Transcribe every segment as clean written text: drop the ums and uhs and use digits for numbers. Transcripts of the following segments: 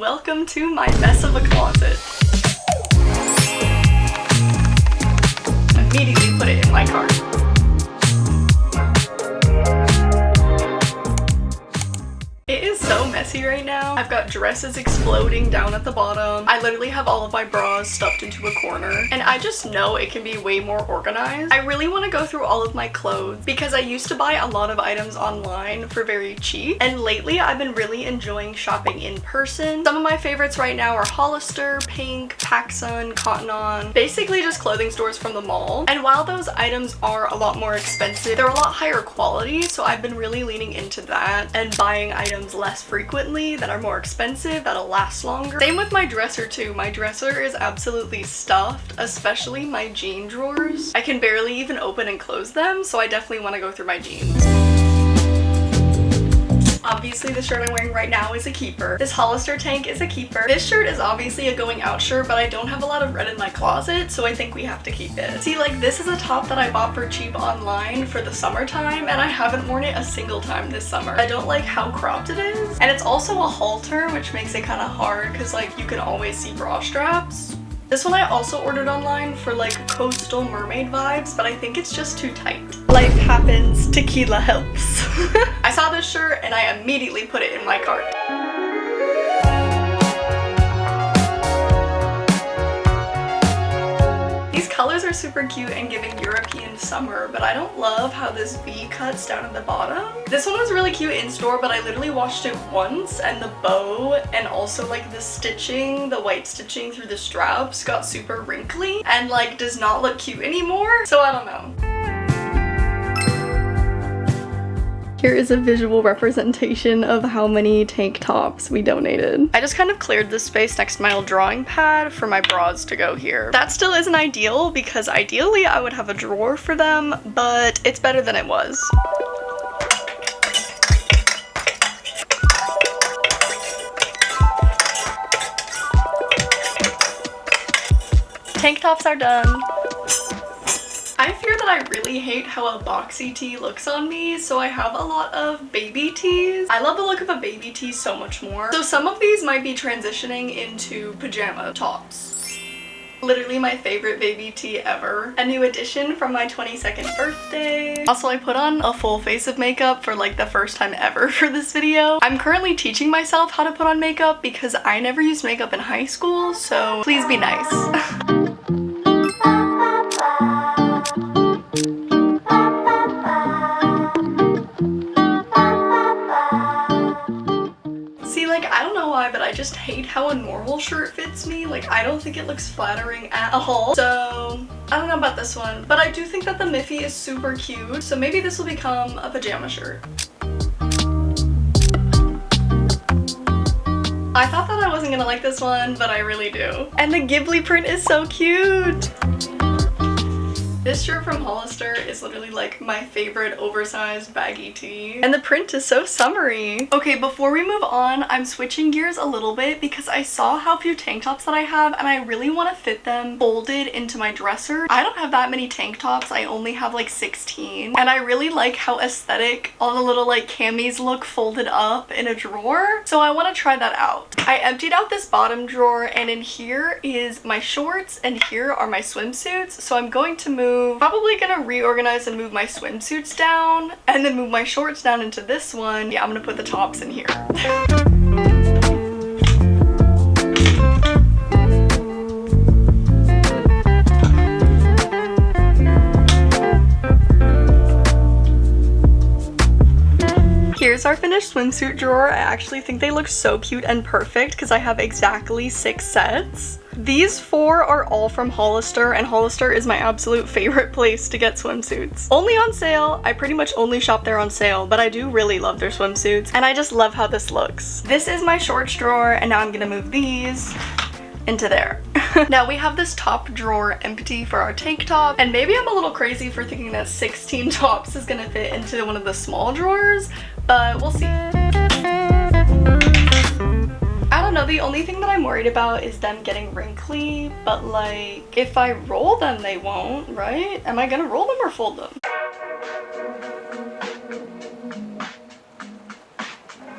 Welcome to my mess of a closet. Immediately put it in my cart. It is so messy right now. I've got dresses exploding down at the bottom. I literally have all of my bras stuffed into a corner, and I just know it can be way more organized. I really want to go through all of my clothes because I used to buy a lot of items online for very cheap, and lately I've been really enjoying shopping in person. Some of my favorites right now are Hollister, Pink, PacSun, Cotton On, basically just clothing stores from the mall. And while those items are a lot more expensive, they're a lot higher quality, so I've been really leaning into that and buying items less frequently that are more expensive, that'll last longer. Same with my dresser too. My dresser is absolutely stuffed, especially my jean drawers. I can barely even open and close them, so I definitely want to go through my jeans. Obviously, the shirt I'm wearing right now is a keeper. This Hollister tank is a keeper. This shirt is obviously a going out shirt, but I don't have a lot of red in my closet, so I think we have to keep it. See, like, this is a top that I bought for cheap online for the summertime, and I haven't worn it a single time this summer. I don't like how cropped it is, and it's also a halter, which makes it kind of hard because, like, you can always see bra straps. This one I also ordered online for like coastal mermaid vibes, but I think it's just too tight. Life happens, tequila helps. I saw this shirt and I immediately put it in my cart. These colors are super cute and giving European summer, but I don't love how this V cuts down at the bottom. This one was really cute in store, but I literally washed it once and the bow and also like the stitching, the white stitching through the straps got super wrinkly and like does not look cute anymore. So I don't know. Here is a visual representation of how many tank tops we donated. I just kind of cleared this space next to my old drawing pad for my bras to go here. That still isn't ideal because ideally I would have a drawer for them, but it's better than it was. Tank tops are done. I fear that I really hate how a boxy tee looks on me, so I have a lot of baby tees. I love the look of a baby tee so much more. So some of these might be transitioning into pajama tops. Literally my favorite baby tee ever. A new addition from my 22nd birthday. Also, I put on a full face of makeup for like the first time ever for this video. I'm currently teaching myself how to put on makeup because I never used makeup in high school, so please be nice. I don't know why, but I just hate how a normal shirt fits me. Like, I don't think it looks flattering at all. So, I don't know about this one, but I do think that the Miffy is super cute. So maybe this will become a pajama shirt. I thought that I wasn't gonna like this one, but I really do. And the Ghibli print is so cute. This shirt from Hollister is literally like my favorite oversized baggy tee. And the print is so summery. Okay, before we move on, I'm switching gears a little bit because I saw how few tank tops that I have and I really want to fit them folded into my dresser. I don't have that many tank tops. I only have like 16. And I really like how aesthetic all the little like camis look folded up in a drawer. So I want to try that out. I emptied out this bottom drawer and in here is my shorts and here are my swimsuits. So I'm going to probably gonna reorganize and move my swimsuits down and then move my shorts down into this one. Yeah, I'm gonna put the tops in here. Here's our finished swimsuit drawer. I actually think they look so cute and perfect because I have exactly 6 sets. These 4 are all from Hollister, and Hollister is my absolute favorite place to get swimsuits. Only on sale. I pretty much only shop there on sale, but I do really love their swimsuits, and I just love how this looks. This is my shorts drawer, and now I'm gonna move these into there. Now we have this top drawer empty for our tank top, and maybe I'm a little crazy for thinking that 16 tops is gonna fit into one of the small drawers, but we'll see. I don't know, the only thing that I'm worried about is them getting wrinkly, but like, if I roll them, they won't, right? Am I gonna roll them or fold them?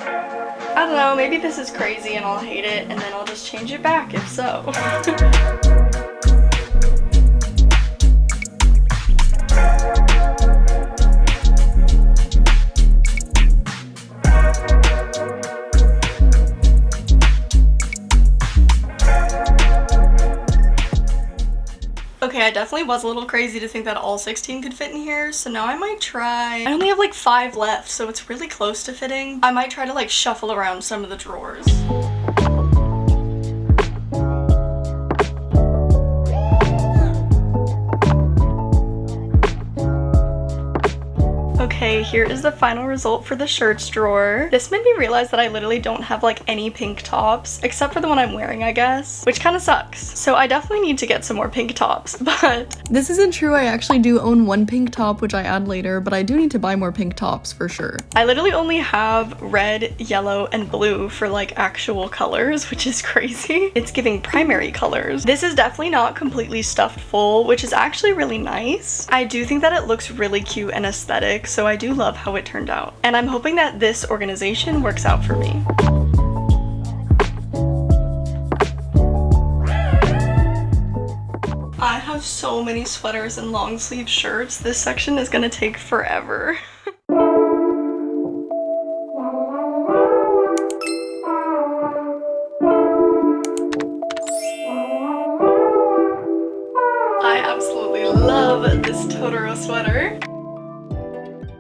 I don't don't know, maybe this is crazy and I'll hate it and then I'll just change it back if so. Okay, I definitely was a little crazy to think that all 16 could fit in here, so now I might try. I only have like 5 left, so it's really close to fitting. I might try to like shuffle around some of the drawers. Okay, here is the final result for the shirts drawer. This made me realize that I literally don't have like any pink tops, except for the one I'm wearing, I guess, which kind of sucks. So I definitely need to get some more pink tops, but this isn't true. I actually do own one pink top, which I add later, but I do need to buy more pink tops for sure. I literally only have red, yellow, and blue for like actual colors, which is crazy. It's giving primary colors. This is definitely not completely stuffed full, which is actually really nice. I do think that it looks really cute and aesthetic, so I do love how it turned out. And I'm hoping that this organization works out for me. I have so many sweaters and long sleeve shirts. This section is gonna take forever. I absolutely love this Totoro sweater.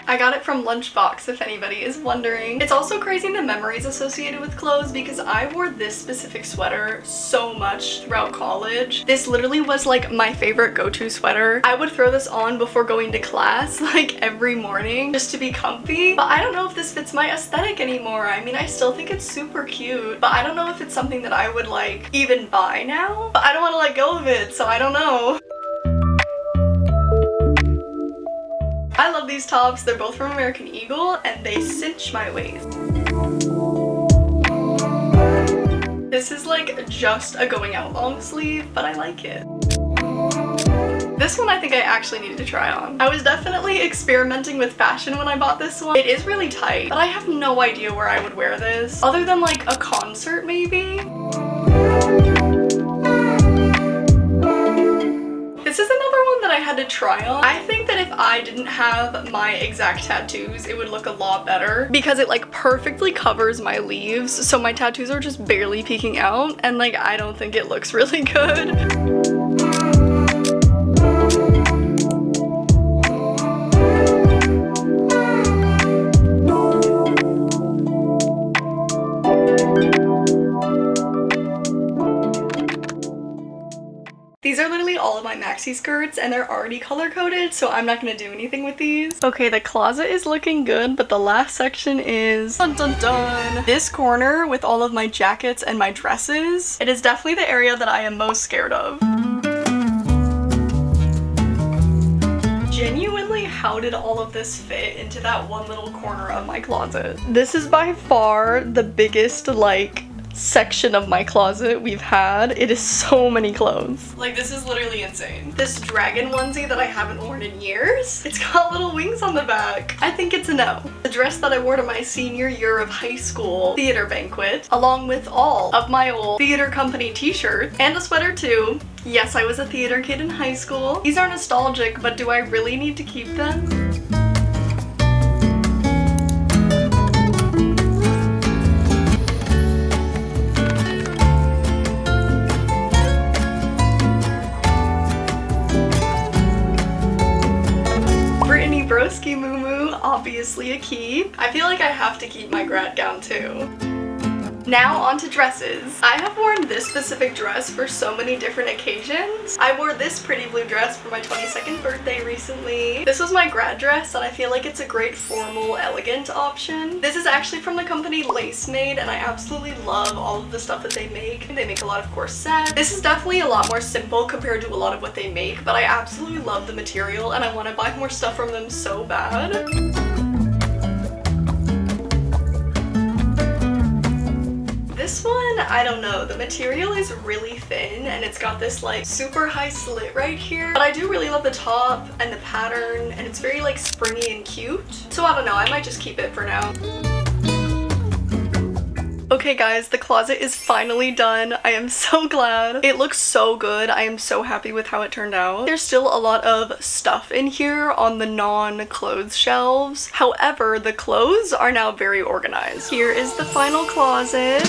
I got it from Lunchbox, if anybody is wondering. It's also crazy the memories associated with clothes because I wore this specific sweater so much throughout college. This literally was like my favorite go-to sweater. I would throw this on before going to class like every morning just to be comfy. But I don't know if this fits my aesthetic anymore. I mean, I still think it's super cute, but I don't know if it's something that I would like even buy now. But I don't want to let go of it, so I don't know. I love these tops. They're both from American Eagle and they cinch my waist. This is like just a going out long sleeve, but I like it. This one I think I actually needed to try on. I was definitely experimenting with fashion when I bought this one. It is really tight, but I have no idea where I would wear this other than like a concert maybe. This is another one that I had to try on. I think that if I didn't have my exact tattoos, it would look a lot better because it like perfectly covers my leaves. So my tattoos are just barely peeking out and like I don't think it looks really good. These are literally all of my maxi skirts and they're already color coded, so I'm not gonna do anything with these. Okay, the closet is looking good, but the last section is dun dun dun. This corner with all of my jackets and my dresses. It is definitely the area that I am most scared of. Genuinely, how did all of this fit into that one little corner of my closet? This is by far the biggest like section of my closet we've had. It is so many clothes. Like, this is literally insane. This dragon onesie that I haven't worn in years, it's got little wings on the back. I think it's a no. The dress that I wore to my senior year of high school theater banquet, along with all of my old theater company t-shirts, and a sweater too. Yes, I was a theater kid in high school. These are nostalgic, but do I really need to keep them? Broski Moo obviously a keep. I feel like I have to keep my grad gown too. Now on to dresses. I have worn this specific dress for so many different occasions. I wore this pretty blue dress for my 22nd birthday recently. This was my grad dress and I feel like it's a great formal, elegant option. This is actually from the company Lace Made and I absolutely love all of the stuff that they make. They make a lot of corsets. This is definitely a lot more simple compared to a lot of what they make, but I absolutely love the material and I want to buy more stuff from them so bad. This one, I don't know, the material is really thin and it's got this like super high slit right here, but I do really love the top and the pattern and it's very like springy and cute. So I don't know, I might just keep it for now. Okay guys, the closet is finally done. I am so glad. It looks so good. I am so happy with how it turned out. There's still a lot of stuff in here on the non-clothes shelves. However, the clothes are now very organized. Here is the final closet.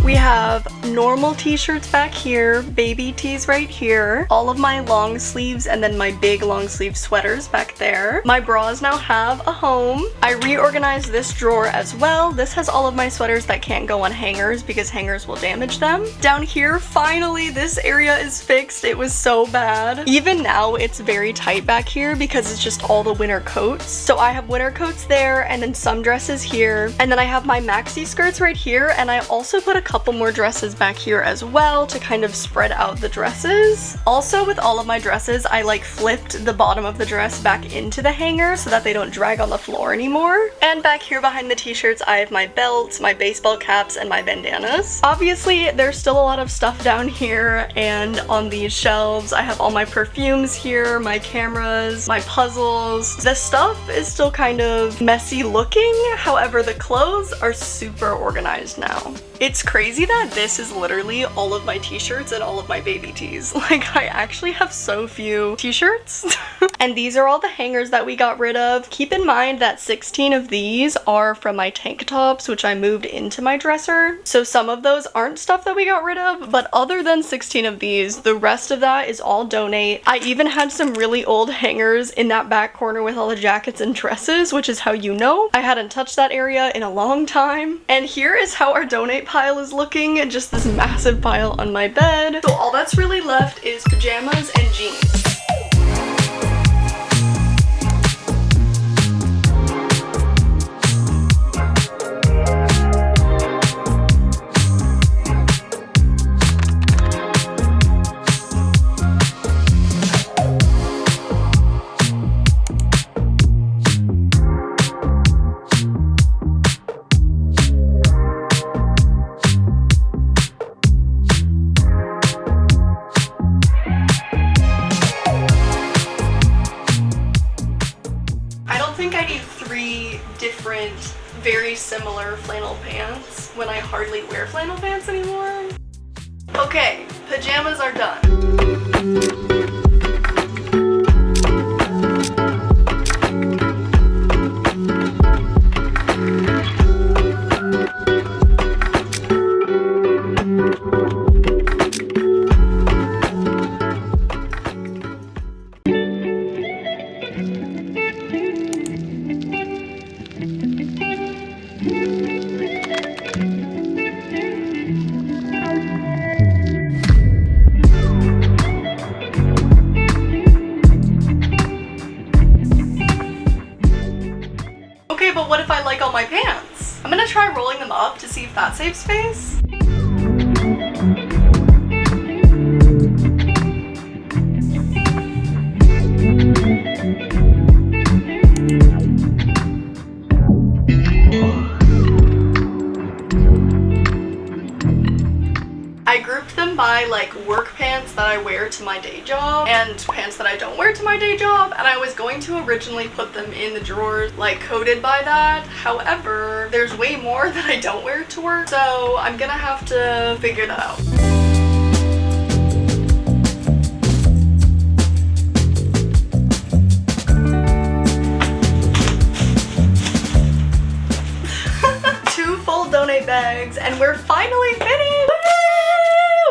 We have normal t-shirts back here, baby tees right here, all of my long sleeves, and then my big long sleeve sweaters back there. My bras now have a home. I reorganized this drawer as well. This has all of my sweaters that can't go on hangers because hangers will damage them. Down here, finally, this area is fixed. It was so bad. Even now, it's very tight back here because it's just all the winter coats. So I have winter coats there and then some dresses here. And then I have my maxi skirts right here, and I also put a couple more dresses back here as well to kind of spread out the dresses. Also, with all of my dresses, I like flipped the bottom of the dress back into the hanger so that they don't drag on the floor anymore. And back here behind the t-shirts, I have my belts, my baseball caps, and my bandanas. Obviously, there's still a lot of stuff down here, and on these shelves, I have all my perfumes here, my cameras, my puzzles. The stuff is still kind of messy looking, however, the clothes are super organized now. It's crazy that this is literally all of my t-shirts and all of my baby tees. Like, I actually have so few t-shirts. And these are all the hangers that we got rid of. Keep in mind that 16 of these are from my tank tops, which I moved into my dresser. So some of those aren't stuff that we got rid of, but other than 16 of these, the rest of that is all donate. I even had some really old hangers in that back corner with all the jackets and dresses, which is how you know I hadn't touched that area in a long time. And here is how our donate pile is looking, just this massive pile on my bed. So all that's really left is pajamas and jeans. Very similar flannel pants when I hardly wear flannel pants anymore. Okay, pajamas are done. But what if I like all my pants? I'm gonna try rolling them up to see if that saves space. I grouped them by like work pants that I wear to my day job and pants that I don't wear to my day job, and I was going to originally put them in the drawers like coded by that. However, there's way more that I don't wear to work, so I'm gonna have to figure that out. Two full donate bags and we're finally finished!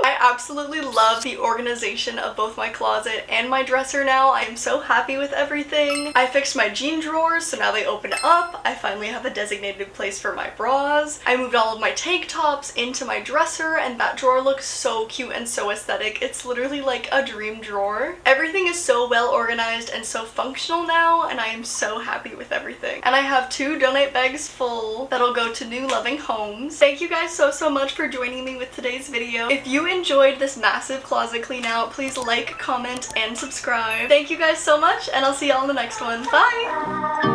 I absolutely love the organization of both my closet and my dresser now. I am so happy with everything. I fixed my jean drawers, so now they open up. I finally have a designated place for my bras. I moved all of my tank tops into my dresser, and that drawer looks so cute and so aesthetic. It's literally like a dream drawer. Everything is so well organized and so functional now, and I am so happy with everything. And I have 2 donate bags full that'll go to new loving homes. Thank you guys so much for joining me with today's video. If you enjoyed this massive closet clean out, please like, comment, and subscribe. Thank you guys so much, and I'll see y'all in the next one. Bye!